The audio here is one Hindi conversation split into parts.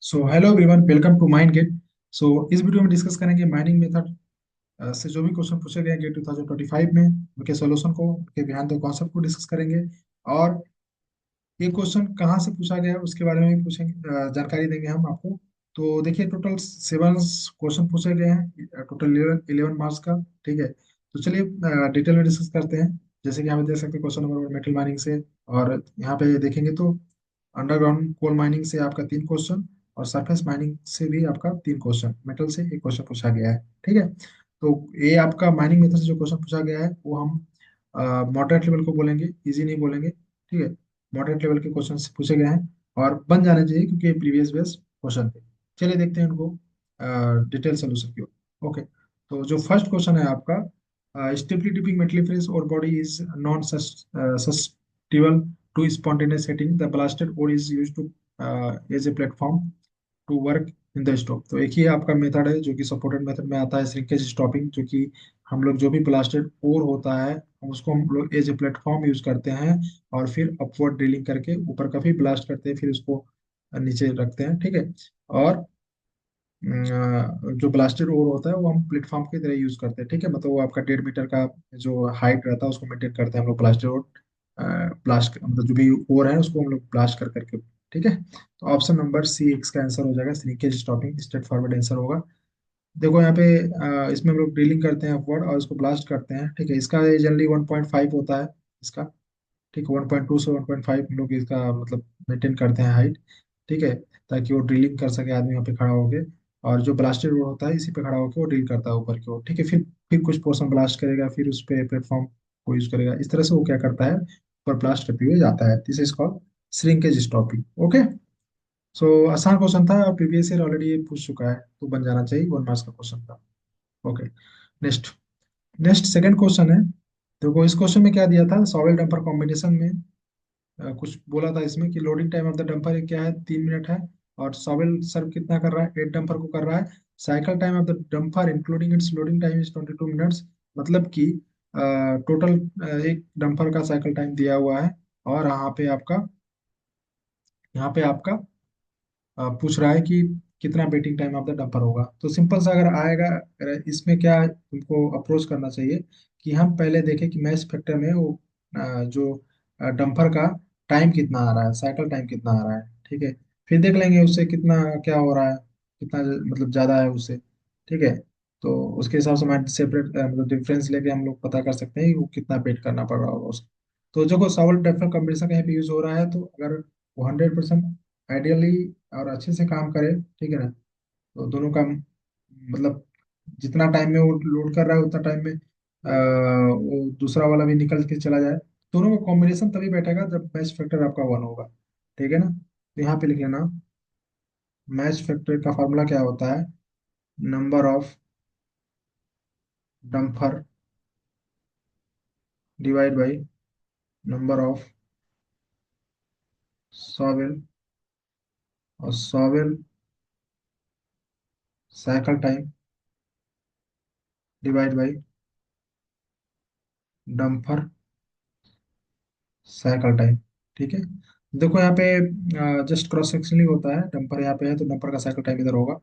So hello everyone, welcome to Mind Gate. So इस वीडियो में डिस्कस करेंगे माइनिंग मेथड से जो भी क्वेश्चन पूछे गए गेट 2025 में, उनके सॉल्यूशन को, उनके बिहाइंड द कॉन्सेप्ट को डिस्कस करेंगे। और ये क्वेश्चन कहाँ से पूछा गया है उसके बारे में भी पूछेंगे, जानकारी देंगे हम आपको। तो देखिए, टोटल 7 क्वेश्चन पूछे गए हैं, टोटल 11 मार्क्स का। ठीक है, तो चलिए डिटेल में डिस्कस करते हैं। जैसे कि यहाँ पे देख सकते हैं क्वेश्चन नंबर 1 मेटल माइनिंग से। और यहाँ पे देखेंगे तो अंडरग्राउंड कोल माइनिंग से आपका 3 क्वेश्चन, और सरफेस माइनिंग से भी आपका 3 क्वेश्चन, मेटल से 1 क्वेश्चन पूछा गया है। ठीक है, तो ये आपका माइनिंग मेथड से जो क्वेश्चन पूछा गया है वो हम मॉडरेट लेवल को बोलेंगे, इजी नहीं बोलेंगे। ठीक है, मॉडरेट लेवल के क्वेश्चन पूछे गए हैं और बन जाने चाहिए क्योंकि ये प्रीवियस बेस्ड क्वेश्चन थे। चलिए देखते हैं उनको डिटेल सोल्यूशन की ओर। ओके, तो जो फर्स्ट क्वेश्चन है आपका, स्टेबली डिपिंग मेटलीफेस और body is non sustainable to spontaneous setting, the blasted ore is used to as a platform to work in the stope. तो एक ही आपका मेथड है जो कि सपोर्टेड मेथड में आता है, श्रिंकेज स्टॉपिंग, जो कि हम लोग जो भी ब्लास्टेड ओर होता है उसको हम लोग एज ए प्लेटफॉर्म यूज करते हैं, और फिर अपवर्ड ड्रिलिंग करके ऊपर का भी ब्लास्ट करते हैं, फिर उसको नीचे रखते हैं। ठीक है, और जो ब्लास्टेड ओर होता है वो हम प्लेटफॉर्म की तरह यूज करते हैं। ठीक है, मतलब वो आपका 1.5 मीटर का जो हाइट रहता है उसको मेंटेन करते हैं हम लोग, ब्लास्टेड ओर ब्लास्ट मतलब जो भी ओर है उसको हम लोग ब्लास्ट कर करके। ठीक है, तो ऑप्शन नंबर सी इसका आंसर हो जाएगा, shrinkage stopping straight forward answer होगा। देखो यहाँ पे इसमें हम लोग ड्रिलिंग करते हैं अपवर्ड और उसको ब्लास्ट करते हैं। ठीक है, इसका जनरली 1.5 होता है इसका। ठीक है, 1.2 से 1.5 हम लोग इसका मतलब मेंटेन करते हैं हाइट। ठीक है, ताकि वो ड्रिलिंग कर सके आदमी वहाँ पे खड़ा होके। और जो ब्लास्टेड रोड होता है इसी पे खड़ा होकर वो ड्रिल करता है ऊपर की ओर। ठीक है, फिर कुछ पोर्शन ब्लास्ट करेगा, फिर उस पे प्लेटफॉर्म को यूज करेगा। इस तरह से वो क्या करता है, ऊपर ब्लास्ट करते हुए जाता है। This is called shrinkage stopping. Okay, so आसान क्वेश्चन था और प्रीवियस ईयर ऑलरेडी ये पूछ चुका है, तो बन जाना चाहिए, 1 मार्क्स का क्वेश्चन था। Okay, next. Next second question है। देखो इस क्वेश्चन में क्या दिया था, सॉवेल डंपर कॉम्बिनेशन में कुछ बोला था इसमें कि loading time of the dumper क्या है, 3 मिनट है। और सॉवेल सर्व कितना कर रहा है, 8 डंपर को कर रहा है। Cycle time of the dumper including it's loading time is 22 minutes. मतलब कि टोटल एक डंपर का साइकिल टाइम दिया हुआ है। और यहाँ पे आपका पूछ रहा है कि कितना waiting time of the dumper होगा। तो सिंपल सा अगर आएगा, इसमें क्या तुमको अप्रोच करना चाहिए कि हम पहले देखें कि मैच फैक्टर में वो जो डंपर का टाइम कितना आ रहा है, साइकिल टाइम कितना आ रहा है। ठीक है, फिर देख लेंगे उससे कितना क्या हो रहा है, कितना मतलब ज़्यादा है उससे। ठीक है, तो उसके हिसाब से हमारे सेपरेट मतलब डिफरेंस लेके हम लोग पता कर सकते हैं कि वो कितना पेड करना पड़ रहा होगा उसको। तो जो सॉल्व डिफरेंट कॉम्बिनेशन कहीं पे यूज हो रहा है, तो अगर वो 100% आइडियली और अच्छे से काम करे, ठीक है ना, तो दोनों का मतलब जितना टाइम में वो लोड कर रहा है उतना टाइम में वो दूसरा वाला भी निकल के चला जाए। दोनों का कॉम्बिनेशन तभी बैठेगा जब मैच फैक्टर आपका 1 होगा। ठीक है ना, तो यहाँ पे लिख लेना, मैच फैक्टर का फॉर्मूला क्या होता है, number of dumper divide by number of shovel, और shovel cycle time divide by dumper cycle time. ठीक है, देखो यहाँ पे जस्ट क्रॉस सेक्शनली होता है, डंपर यहाँ पे है तो डंपर का साइकिल टाइम इधर होगा।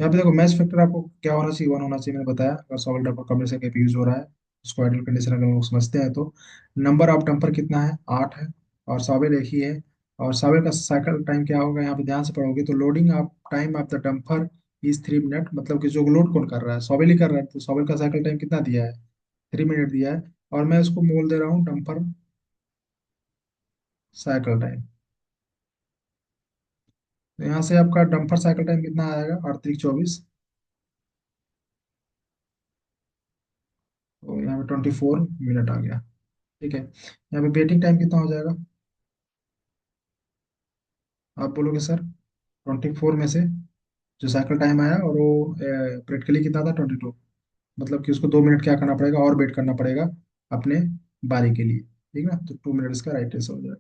यहाँ पे देखो मैच फैक्टर आपको क्या होना चाहिए, 1 होना चाहिए, मैंने बताया। अगर सॉलिड डंपर कॉम्बिनेशन का यूज हो रहा है उसको आइडियल कंडीशन अगर हम लोग समझते हैं तो नंबर ऑफ डंपर कितना है, 8 है, और सॉवेल एक ही है। और सॉवेल का साइकिल टाइम क्या होगा, यहाँ पे ध्यान से पढ़ोगे तो loading of time of the dumper is 3 minute. मतलब कि जो लोड कौन कर रहा है, सॉवेल ही कर रहा है, तो सॉवेल का साइकिल टाइम कितना दिया है, 3 मिनट दिया है। और मैं उसको मोल दे रहा हूँ डंपर साइकिल टाइम। तो यहाँ से आपका डंपर साइकिल टाइम कितना आएगा, 38 24। तो यहाँ पे 24 मिनट आ गया। ठीक है, यहाँ पे वेटिंग टाइम कितना हो जाएगा, आप बोलोगे सर। 24 में से जो साइकिल टाइम आया और वो प्रैक्टिकली कितना था, 22। मतलब कि उसको 2 मिनट क्या करना पड़ेगा और वेट करना पड़ेगा अपने बारी के लिए। ठीक है ना, तो 2 मिनट इसका राइट आंसर हो जाएगा।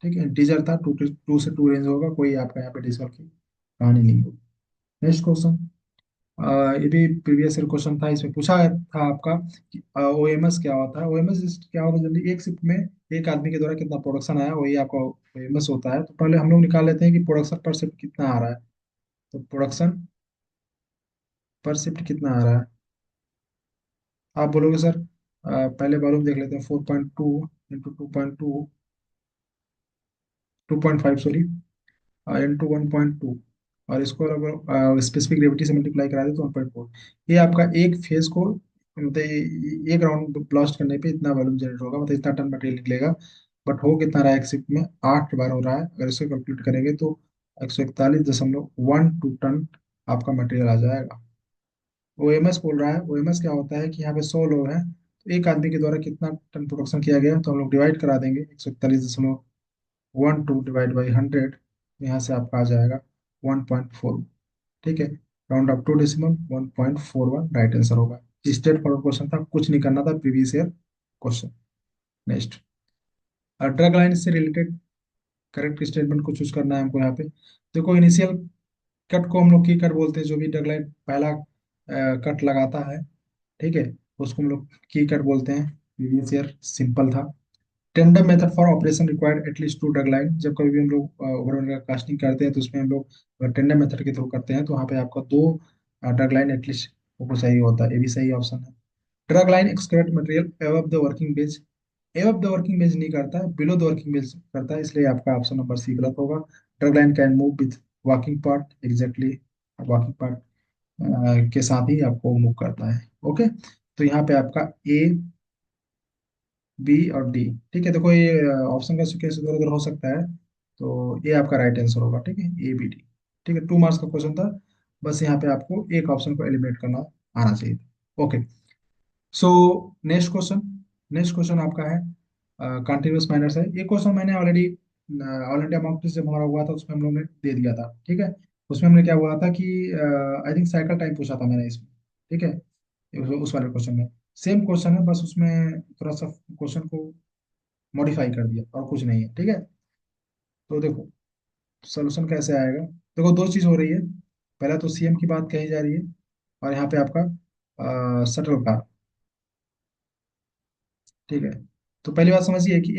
ठीक है, इंटीजर था, 2 से 2 रेंज होगा, कोई आपका यहाँ पे डेसिमल की कहानी नहीं होगी। Next question. ये भी प्रीवियस ईयर क्वेश्चन था, इसमें पूछा था आपका कि ओएमएस क्या होता है। ओएमएस क्या होता है, जल्दी एक शिफ्ट में एक आदमी के द्वारा कितना प्रोडक्शन आया वही आपका ओएमएस होता है। तो पहले हम लोग निकाल लेते हैं कि प्रोडक्शन पर शिफ्ट कितना आ रहा है। तो प्रोडक्शन पर शिफ्ट कितना आ रहा है? आप बोलोगे सर पहले वॉल्यूम देख लेते हैं, 4.2 इंटू 2.5 सॉरी, इंटू 1.2, और इसको अगर स्पेसिफिक ग्रेविटी से मल्टीप्लाई करा दे तो 1.4। ये आपका एक फेज को मतलब एक राउंड ब्लास्ट करने पे इतना वॉल्यूम जनरेट होगा, मतलब इतना टन मटेरियल निकलेगा। बट हो कितना रहा है एक शिफ्ट में? 8 बार हो रहा है। अगर इसको कैलकुलेट करेंगे तो 141.12 टन आपका मटेरियल आ जाएगा। ओएमएस बोल रहा है, ओएमएस क्या होता है कि यहाँ पे 100 लोग हैं, तो एक आदमी के द्वारा कितना टन प्रोडक्शन किया गया, तो हम लोग डिवाइड करा देंगे। 141.12 डिवाइड बाई 100, यहाँ से आपका आ जाएगा 1.4। ठीक है, round up to decimal 1.41 right answer होगा। स्ट्रेट फॉरवर्ड क्वेश्चन था, कुछ नहीं करना था, previous year question. Next, dragline से रिलेटेड करेक्ट स्टेटमेंट को चूज करना है हमको यहाँ पे। देखो इनिशियल कट को हम लोग की कट बोलते हैं, जो भी ड्रग लाइन पहला कट लगाता है, ठीक है, उसको हम लोग की कट बोलते हैं। प्रीवियस ईयर सिंपल था। Tandem method for operation required at least 2 drug line. जब कभी भी हम लोग ओवरऑल का कास्टिंग करते हैं तो उसमें हम लोग टेंडम मेथड के थ्रू करते हैं, तो वहाँ पे आपका 2 ड्रग लाइन एटलीस्ट वो चाहिए होता है। ये भी सही ऑप्शन है। Drug line excavate material above the working bench. Above the working bench नहीं करता है, बिलो द वर्किंग बेंच करता है, इसलिए आपका ऑप्शन नंबर सी गलत होगा। Drug line can move with walking part, exactly walking part के साथ ही आपको मूव करता है। ओके, तो यहाँ पे आपका ए, बी और डी। ठीक है, देखो ये ऑप्शन का सीक्वेंस इधर उधर हो सकता है, तो ये आपका राइट आंसर होगा। ठीक है, ए बी डी। ठीक है, 2 मार्क्स का क्वेश्चन था, बस यहाँ पे आपको एक ऑप्शन को एलिमिनेट करना आना चाहिए। Okay, so next question. Next question आपका है कंटिन्यूअस माइनर्स है। ये क्वेश्चन मैंने already all India mock test जब हमारा हुआ था उसमें हम लोग ने दे दिया था। ठीक है, उसमें हमने क्या हुआ था कि आई थिंक साइकिल टाइम पूछा था मैंने इसमें। ठीक है, उस वाले क्वेश्चन में सेम क्वेश्चन है, बस उसमें थोड़ा सा क्वेश्चन को मॉडिफाई कर दिया और कुछ नहीं है। ठीक है, तो देखो सोल्यूशन कैसे आएगा। देखो दो चीज हो रही है, पहला तो सीएम की बात कही जा रही है, और यहाँ पे आपका शटल कार। ठीक है, तो पहली बात समझिए कि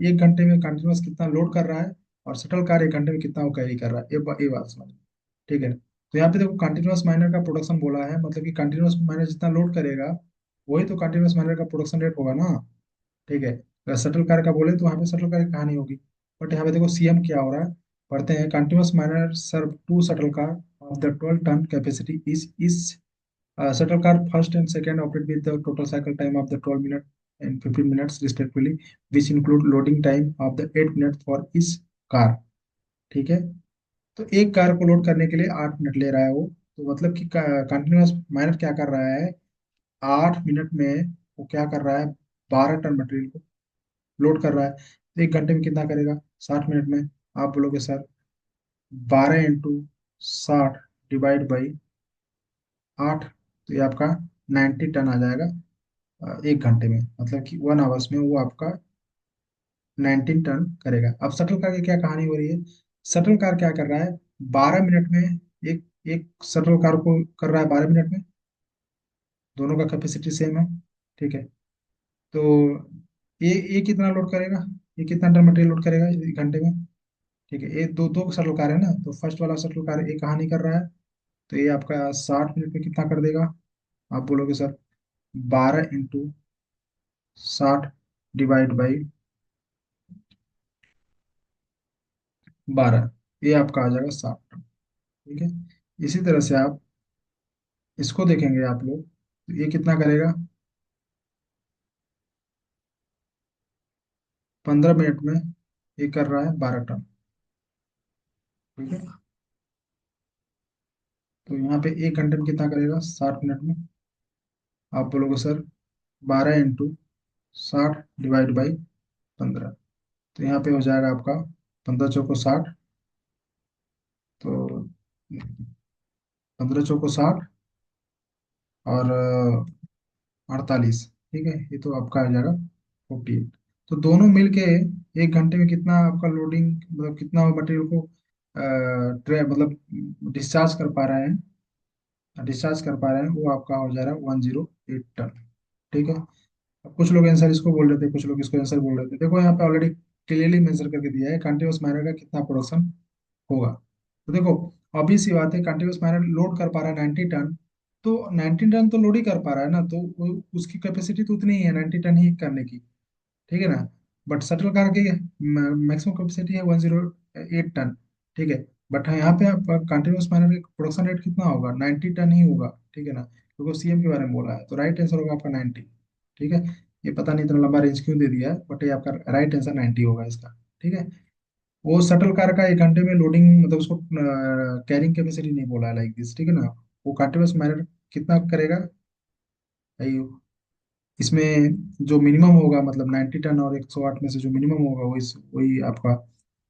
एक घंटे में कंटिन्यूअस कितना लोड कर रहा है, और शटल कार एक घंटे में कितना वो कैरी कर रहा है, ये बात समझिए। ठीक है, तो यहाँ पे देखो कंटिन्यूअस माइनर का प्रोडक्शन बोला है, मतलब कि कंटिन्यूअस माइनर जितना लोड करेगा वही तो कंटिन्यूअस माइनर का प्रोडक्शन रेट होगा ना। ठीक है, अगर शटल कार का बोले तो वहाँ पे शटल कार की कहानी होगी। बट यहाँ पे देखो सीएम क्या हो रहा है, पढ़ते हैं। Continuous miner serve to shuttle car of the 12 ton capacity is shuttle car first and second operate with the total cycle time of the 12 minutes and 15 minutes respectively, which include loading time of the 8 minutes for each car। ठीक है, तो एक कार को लोड करने के लिए 8 मिनट ले रहा है वो, तो मतलब कि कंटिन्यूअस माइनर क्या कर रहा है, 8 मिनट में वो क्या कर रहा है, 12 टन मटेरियल को लोड कर रहा है। तो एक घंटे में कितना करेगा, 60 मिनट में। आप बोलोगे सर 12 इंटू 60 डिवाइड बाई 8, तो ये आपका 90 टन आ जाएगा। एक घंटे में, मतलब कि 1 आवर्स में वो आपका 19 टन करेगा। अब शटल कार की क्या कहानी हो रही है, शटल कार क्या कर रहा है, 12 मिनट में, एक एक शटल कार को कर रहा है 12 मिनट में, दोनों का कैपेसिटी सेम है। ठीक है, तो ये कितना लोड करेगा, ये कितना टन मटेरियल लोड करेगा एक घंटे में। ठीक है, ये दो दो शटल कार है ना, तो फर्स्ट वाला शटल कार ये कहानी कर रहा है, तो ये आपका 60 मिनट में कितना कर देगा। आप बोलोगे सर 12 इंटू 60 डिवाइड बाई 12, ये आपका आ जाएगा 60। ठीक है, इसी तरह से आप इसको देखेंगे आप लोग, तो ये कितना करेगा, 15 मिनट में ये कर रहा है 12 टन। ठीक है, तो यहाँ पे एक घंटे में कितना करेगा, 60 मिनट में। आप बोलोगे सर 12 इंटू 60 डिवाइड बाई 15, तो यहाँ पे हो जाएगा आपका 15 चौको 60, तो 15 चौको 60 और 48। ठीक है, ये तो आपका आ जाएगा 48। तो दोनों मिलके एक घंटे में कितना आपका लोडिंग, मतलब कितना मटेरियल को ट्रे मतलब डिस्चार्ज कर पा रहे हैं, वो आपका हो जा रहा है 108 टन। ठीक है, अब कुछ लोग आंसर इसको बोल रहे थे, कुछ लोग इसको आंसर बोल रहे थे। देखो यहाँ पे ऑलरेडी क्लियरली मेंशन करके दिया है कंटिन्यूअस माइनर का कितना प्रोडक्शन होगा। तो देखो ऑब्वियस सी बात है, कंटिन्यूस माइनर लोड कर पा रहा है 90 टन, तो 90 टन तो लोड ही कर पा रहा है ना, तो उसकी कैपेसिटी तो उतनी ही है 90 टन ही करने की। ठीक है ना। बट शटल कार की मैक्सिमम कैपेसिटी है 108 टन। ठीक है। बट हाँ, यहाँ पे आप कंटिन्यूस माइनर का प्रोडक्शन रेट कितना होगा, 90 टन ही होगा। ठीक है ना, क्योंकि सीएम के बारे में बोला है, तो राइट आंसर होगा आपका 90। ठीक है। ये पता नहीं इतना लंबा रेंज क्यों दे दिया है, बट ये आपका राइट आंसर 90 होगा इसका। ठीक है। वो शटल कार का 1 घंटे में लोडिंग मतलब उसको कैरिंग कैपेसिटी नहीं बोला है लाइक दिस। ठीक है ना। वो कंटिन्यूस माइनर कितना करेगा भाई, इसमें जो मिनिमम होगा मतलब 90 टन और 108 में से जो मिनिमम होगा वही वही आपका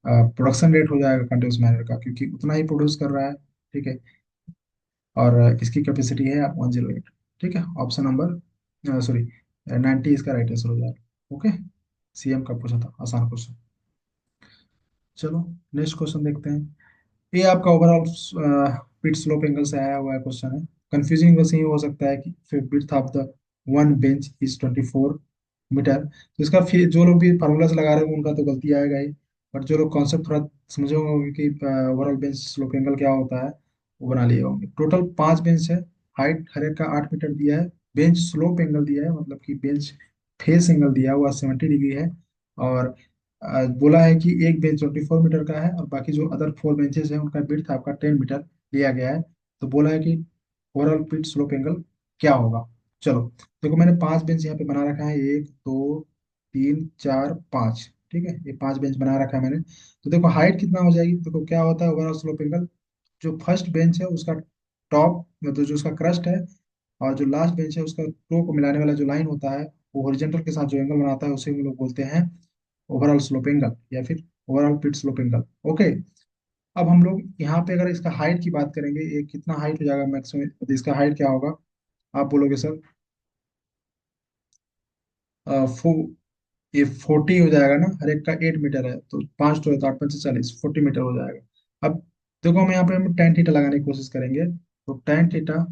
प्रोडक्शन रेट हो जाएगा कंटिन्यूस माइनर का, क्योंकि उतना ही प्रोड्यूस कर रहा है। ठीक है। और इसकी कैपेसिटी है 108। ठीक है। ऑप्शन नंबर सॉरी 90 इसका राइट आंसर हो जाएगा। ओके। सीएम का पूछा था, आसान क्वेश्चन। चलो नेक्स्ट क्वेश्चन देखते हैं। ये आपका ओवरऑल पिट स्लोप एंगल से आया हुआ है क्वेश्चन है। कंफ्यूजिंग बस ये हो सकता है कि width of the one bench is 24 metre, तो इसका फिर जो लोग भी फार्मूला से लगा रहे हैं उनका तो गलती आएगा ही। बट जो लोग कॉन्सेप्ट थोड़ा समझे होंगे कि ओवरऑल बेंच स्लोप एंगल क्या होता है, वो बना लिए होंगे। टोटल 5 बेंच है, हाइट हर एक का 8 मीटर दिया है, बेंच स्लोप एंगल दिया है मतलब कि बेंच फेस एंगल दिया हुआ 70 डिग्री है। और बोला है कि एक बेंच 24 मीटर का है और बाकी जो अदर 4 बेंचेस हैं उनका विड्थ आपका 10 मीटर लिया गया है। तो बोला है कि ओवरऑल पिट स्लोप एंगल क्या होगा। चलो देखो, मैंने 5 बेंच यहाँ पे बना रखा है, 1 2 3 4 5। ठीक है, ये 5 बेंच बना रखा है मैंने। तो देखो हाइट कितना हो जाएगी, देखो क्या होता है ओवरऑल स्लोप एंगल, जो फर्स्ट बेंच है उसका टॉप मतलब जो उसका क्रस्ट है, और जो लास्ट बेंच है उसका टो को मिलाने वाला जो लाइन होता है, वो हॉरिजॉन्टल के साथ जो एंगल बनाता है उसे हम लोग बोलते हैं ओवरऑल स्लोप एंगल या फिर ओवरऑल पिट स्लोप एंगल। ओके। अब हम लोग यहाँ पे अगर इसका हाइट की बात करेंगे, ये कितना हाइट हो जाएगा मैक्सिमम, तो इसका हाइट क्या होगा आप बोलोगे सर। अ, फो ये 40 हो जाएगा ना, हर एक का 8 मीटर है, तो 5 तो है तो 8 5 40, 40 मीटर हो जाएगा। अब देखो हम यहाँ पे हम टेन थीटा लगाने की कोशिश करेंगे, तो टेन थीटा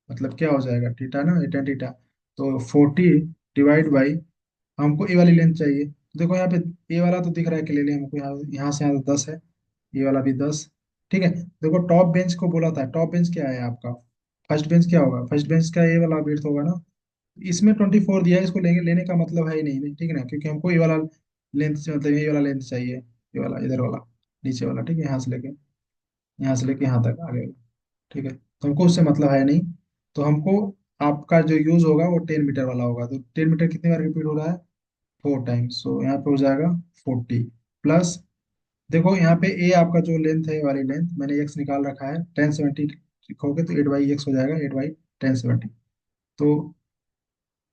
मतलब क्या हो जाएगा, थीटा ना, ये टेन थीटा। तो 40 डिवाइड बाई, हमको ए वाली लेंथ चाहिए, तो देखो यहाँ पे ए वाला तो दिख रहा है क्लियरली हमको, यहाँ यहाँ से यहाँ 10 है, ये वाला भी 10। ठीक है। देखो टॉप बेंच को बोला था, टॉप बेंच क्या है आपका, फर्स्ट बेंच क्या होगा, फर्स्ट बेंच का ये वाला विड्थ होगा ना। इसमें 24 दिया है, इसको लेंगे, लेने का मतलब है ही नहीं, ठीक है ना, क्योंकि हमको ये वाला लेंथ मतलब ये वाला लेंथ चाहिए, ये वाला इधर वाला नीचे वाला। ठीक है, यहाँ से लेके यहाँ तक आगे वाला। ठीक है, तो हमको उससे मतलब है नहीं। तो हमको आपका जो यूज होगा वो 10 मीटर वाला होगा, तो 10 मीटर कितनी बार रिपीट हो रहा है, 4 टाइम्स, सो यहाँ पे हो जाएगा 40 प्लस। देखो यहाँ पे ए आपका जो लेंथ है, ये वाली लेंथ मैंने एक्स निकाल रखा है 1070, लिखोगे तो 8/x हो जाएगा, 8/1070। तो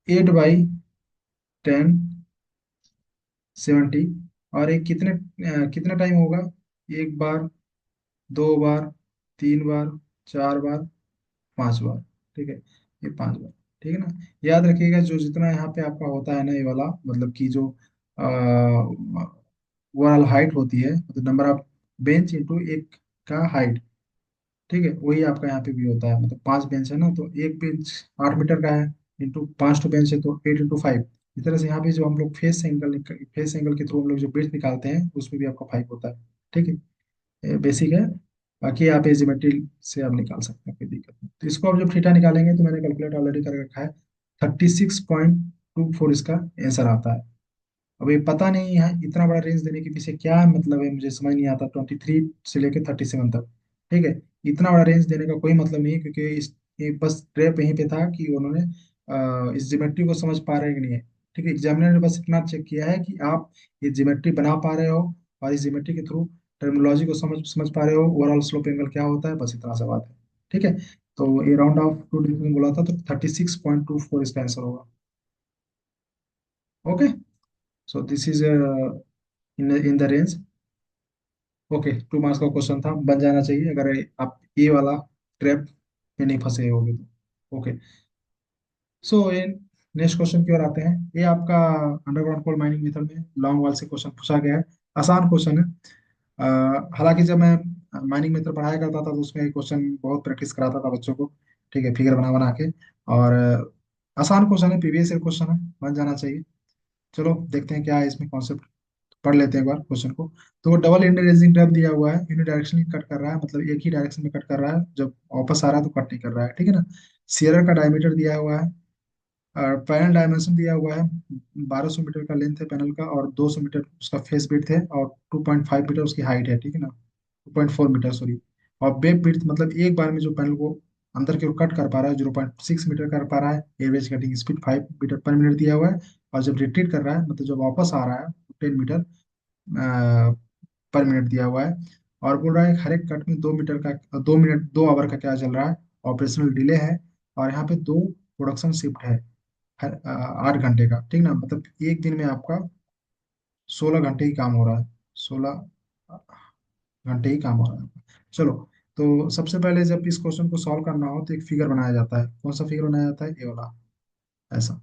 8/1070, और एक कितना टाइम होगा, एक बार, 2 बार, 3 बार, 4 बार, 5 बार। ठीक है, ये 5 बार। ठीक है ना। याद रखिएगा जो जितना यहाँ पे आपका होता है ना, ये वाला मतलब कि जो ओवरऑल हाइट होती है, मतलब नंबर ऑफ बेंच इंटू एक का हाइट। ठीक है, वही आपका यहाँ पे भी होता है, मतलब 5 बेंच है ना, तो एक बेंच 8 मीटर का है, इंटू 5 तो बेंच है तो 8 इंटू 5। इस तरह से यहाँ पे जो हम लोग फेस एंगल के थ्रू हम लोग जो बेस निकालते हैं उसमें भी आपका 5 होता है। ठीक है, बेसिक है। बाकी आप ये ज्योमेट्री से आप निकाल सकते हैं, कोई दिक्कत नहीं। तो इसको आप जब थीटा निकालेंगे, तो मैंने कैलकुलेट ऑलरेडी कर रखा है, 36.24 इसका आंसर आता है। अब ये पता नहीं है इतना बड़ा रेंज देने के पीछे क्या मतलब है, मुझे समझ नहीं आता, 23 से लेकर 37 तक। ठीक है, इतना बड़ा रेंज देने का कोई मतलब नहीं है, क्योंकि ये बस ट्रैप यहीं पे था कि उन्होंने इस ज्योमेट्री को समझ पा रहे हैं कि नहीं है। ठीक है, एग्जामिनर ने बस इतना चेक किया है कि आप ये ज्योमेट्री बना पा रहे हो, और इस ज्योमेट्री के थ्रू टर्मिनोलॉजी को समझ समझ पा रहे हो, ओवरऑल स्लोप एंगल क्या होता है, बस इतना सा बात है। ठीक है। तो ये राउंड ऑफ टू डिग्री में बोला था, तो 36.24 इसका आंसर होगा। Okay. So this is in the range. Okay, 2 marks का क्वेश्चन था, बन जाना चाहिए अगर आप ये वाला ट्रैप में नहीं फंसे होगे तो। ओके। सो ये नेक्स्ट क्वेश्चन की ओर आते हैं। ये आपका अंडरग्राउंड कोल माइनिंग मेथड में लॉन्ग वाल से क्वेश्चन पूछा गया है, आसान क्वेश्चन है। हालांकि जब मैं माइनिंग मेथड पढ़ाया करता था तो उसमें क्वेश्चन बहुत प्रैक्टिस कराता था बच्चों को। ठीक है, फिगर बना बना के। और आसान क्वेश्चन है, प्रीवियस ईयर क्वेश्चन है, बन जाना चाहिए। चलो देखते हैं क्या है इसमें कॉन्सेप्ट। पढ़ लेते हैं एक बार क्वेश्चन को। तो वो डबल इंडरेजिंग ड्रम दिया हुआ है, यूनिडायरेक्शनली कट कर रहा है, मतलब एक ही डायरेक्शन में कट कर रहा है, जब वापस आ रहा है तो कट नहीं कर रहा है, ठीक है ना। शेयरर का डायमीटर दिया हुआ है, और पैनल डायमेंशन दिया हुआ है, 1200 मीटर का लेंथ है पैनल का, और 200 मीटर उसका फेस विड्थ है, और 2.5 मीटर उसकी हाइट है, ठीक है ना, 2.4 मीटर सॉरी। और वेब विड्थ मतलब एक बार में जो पैनल को अंदर की ओर कट कर पा रहा है 0.6 मीटर कर पा रहा है। Average cutting speed 5 metre per minute दिया हुआ है। और जब रिट्रीट कर रहा है मतलब जब वापस आ रहा है 10 मीटर पर मिनट दिया हुआ है। और बोल रहा है हर एक कट में 2 मीटर का 2 मिनट 2 आवर का क्या चल रहा है, ऑपरेशनल डिले है। और यहाँ पे दो प्रोडक्शन शिफ्ट है, हर 8 घंटे का, ठीक ना, मतलब एक दिन में आपका 16 घंटे ही काम हो रहा है, 16 घंटे ही काम हो रहा है। चलो, तो सबसे पहले जब इस क्वेश्चन को सॉल्व करना हो तो एक फिगर बनाया जाता है। कौन सा फिगर बनाया जाता है? ये वाला, ऐसा।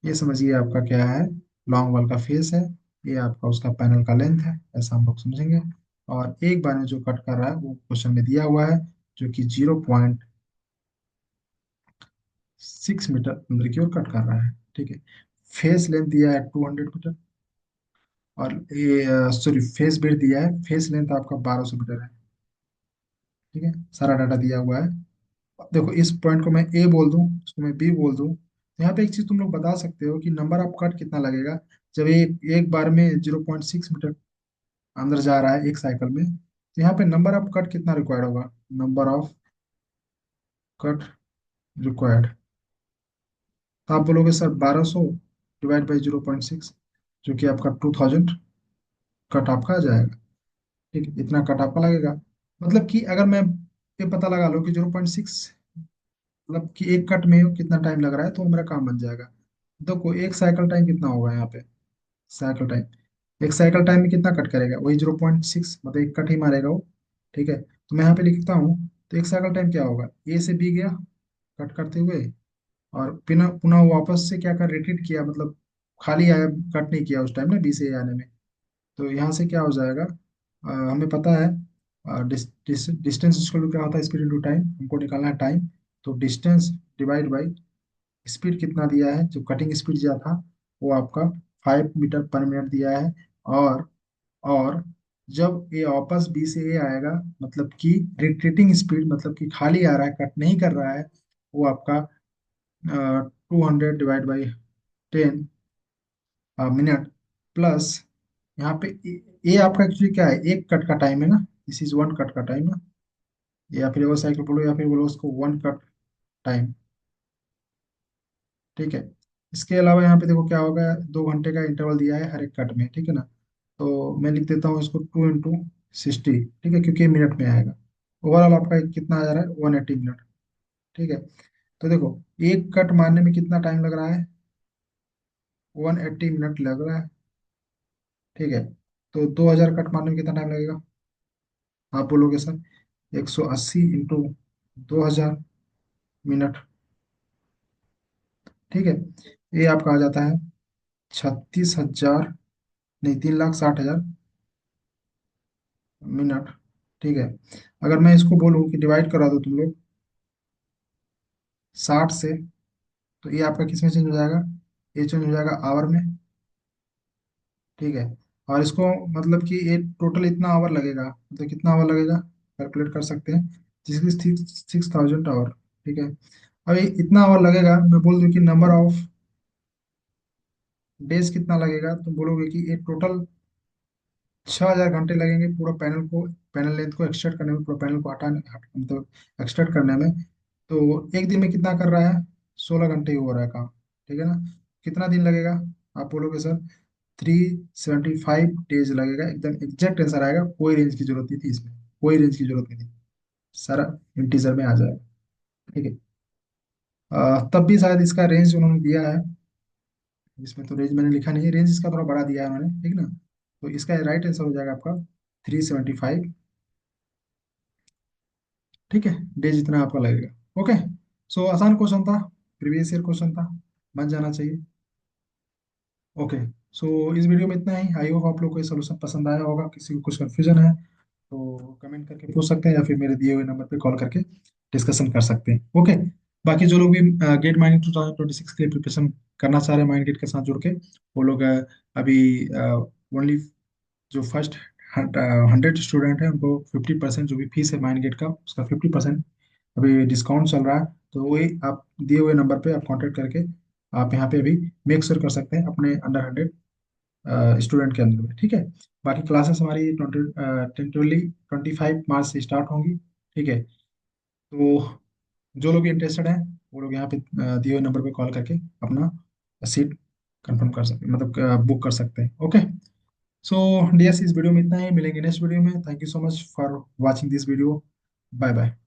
ये समझिए आपका क्या है, लॉन्ग वाल का फेस है, ये आपका उसका पैनल का लेंथ है, ऐसा हम लोग समझेंगे। और एक बार में जो कट कर रहा है वो क्वेश्चन में दिया हुआ है, जो कि 0.6 मीटर अंदर की ओर कट कर रहा है, ठीक है। फेस लेंथ दिया है 200 मीटर, और ये सॉरी फेस बिड दिया है, फेस लेंथ आपका 1200 मीटर है, ठीक है। सारा डाटा दिया हुआ है। अब देखो इस पॉइंट को मैं ए बोल दूं, इसको मैं बी बोल दूं, तो यहाँ पे एक चीज तुम लोग बता सकते हो कि नंबर ऑफ कट कितना लगेगा जब ये एक बार में 0.6 मीटर अंदर जा रहा है एक साइकिल में, तो यहाँ पे नंबर ऑफ कट कितना रिक्वायर्ड होगा, नंबर ऑफ कट रिक्वायर्ड। तो आप बोलोगे सर 1200 डिवाइड बाई 0.6, जो कि आपका 2000 कट आपका आ जाएगा, ठीक है, इतना कट आपका लगेगा। मतलब कि अगर मैं ये पता लगा लो कि 0.6, मतलब कि एक कट में कितना टाइम लग रहा है, तो मेरा काम बन जाएगा। देखो एक साइकिल टाइम कितना होगा यहाँ पे, साइकिल टाइम, एक साइकिल टाइम में कितना कट करेगा, वही 0.6, मतलब एक कट ही मारेगा वो, ठीक है। तो मैं यहाँ पे लिखता हूँ, तो एक साइकिल टाइम क्या होगा, ए से बी गया कट करते हुए, और पुनः पुनः वापस से क्या कर रिट्रीट किया, मतलब खाली आया, कट नहीं किया उस टाइम ना बी से ए आने में। तो यहाँ से क्या हो जाएगा, हमें पता है डिस्टेंस इक्वल टू क्या होता है, स्पीड इनटू टाइम, हमको निकालना है टाइम। तो डिस्टेंस डिवाइड बाई स्पीड कितना दिया है, जो कटिंग स्पीड दिया था वो आपका 5 मीटर पर मिनट दिया है। और और जब ये वापस बी से ए आएगा, मतलब कि रिट्रीटिंग स्पीड, मतलब कि खाली आ रहा है, कट नहीं कर रहा है, वो आपका 200 डिवाइड बाई 10 मिनट, प्लस यहाँ पे ये आपका एक्चुअली क्या है, एक कट का टाइम है ना, दिस इज वन कट का टाइम ना, या फिर वो साइकिल बोलो, या फिर बोलो उसको वन कट टाइम, ठीक है। इसके अलावा यहाँ पे देखो क्या होगा, 2 घंटे का इंटरवल दिया है हर एक कट में, ठीक है ना। तो मैं लिख देता हूँ इसको 2 इंटू 60, ठीक है, क्योंकि ये मिनट में आएगा। ओवरऑल आपका कितना आ जा रहा है, 180 मिनट, ठीक है। तो देखो एक कट मारने में कितना टाइम लग रहा है, 180 मिनट लग रहा है, ठीक है। तो 2000 कट मारने में कितना टाइम लगेगा, आप बोलोगे सर 180 इंटू 2000 मिनट, ठीक है। ये आपका आ जाता है 36,000, नहीं 3,60,000 मिनट, ठीक है। अगर मैं इसको बोलूँ कि डिवाइड करा दो तुम लोग 60 से, तो ये आपका किस में चेंज हो जाएगा, ये चेंज हो जाएगा आवर में, ठीक है। और इसको मतलब कि ये टोटल इतना आवर लगेगा, मतलब कितना आवर लगेगा कैलकुलेट कर सकते हैं, जिसकी 6,000 आवर, ठीक है। अब ये इतना आवर लगेगा, मैं बोल दूं कि नंबर ऑफ डेज कितना लगेगा, तो बोलोगे कि ये टोटल 6,000 घंटे लगेंगे पूरा पैनल को, पैनल लेंथ को एक्सट्रैक्ट करने में, पूरा पैनल को मतलब एक्सट्रैक्ट करने में। तो एक दिन में कितना कर रहा है, 16 घंटे ही हो रहा है काम, ठीक है ना। कितना दिन लगेगा, आप बोलोगे सर 375 डेज लगेगा, एकदम एग्जैक्ट आंसर आएगा, कोई रेंज की जरूरत नहीं थी इसमें, कोई रेंज की जरूरत नहीं थी, सारा इंटीजर में आ जाएगा, ठीक है। तब भी शायद इसका रेंज उन्होंने दिया है, इसमें तो रेंज मैंने लिखा नहीं है, रेंज इसका थोड़ा बड़ा दिया है उन्होंने, ठीक ना। तो इसका राइट आंसर हो जाएगा आपका 375, ठीक है, डेज इतना आपका लगेगा, ओके। सो आसान क्वेश्चन था, प्रीवियस ईयर क्वेश्चन था, बन जाना चाहिए, ओके। सो इस वीडियो में इतना ही, आई होप आप लोग को ये सोल्यूशन पसंद आया होगा। किसी को कुछ कंफ्यूजन है तो कमेंट करके पूछ सकते हैं, या फिर मेरे दिए हुए नंबर पे कॉल करके डिस्कशन कर सकते हैं, ओके। बाकी जो लोग भी गेट माइनिंग 2026 के लिए प्रिपरेशन करना चाह रहे हैं माइंड गेट के साथ जुड़ के, वो लोग अभी ओनली जो फर्स्ट 100 स्टूडेंट है उनको 50% जो भी फीस है माइंड गेट का उसका 50% अभी डिस्काउंट चल रहा है। तो वही आप दिए हुए नंबर पे आप कांटेक्ट करके आप यहाँ पे अभी मेक श्योर कर सकते हैं अपने अंडर 100 स्टूडेंट के अंदर में, ठीक है। बाकी क्लासेस हमारी 25 मार्च से स्टार्ट होंगी, ठीक है। तो जो लोग इंटरेस्टेड हैं वो लोग यहाँ पे दिए हुए नंबर पे कॉल करके अपना सीट कंफर्म कर सकते, मतलब बुक कर सकते हैं, ओके। सो डियर्स, इस वीडियो में इतना ही, मिलेंगे नेक्स्ट वीडियो में। Thank you so much for watching this video. Bye bye.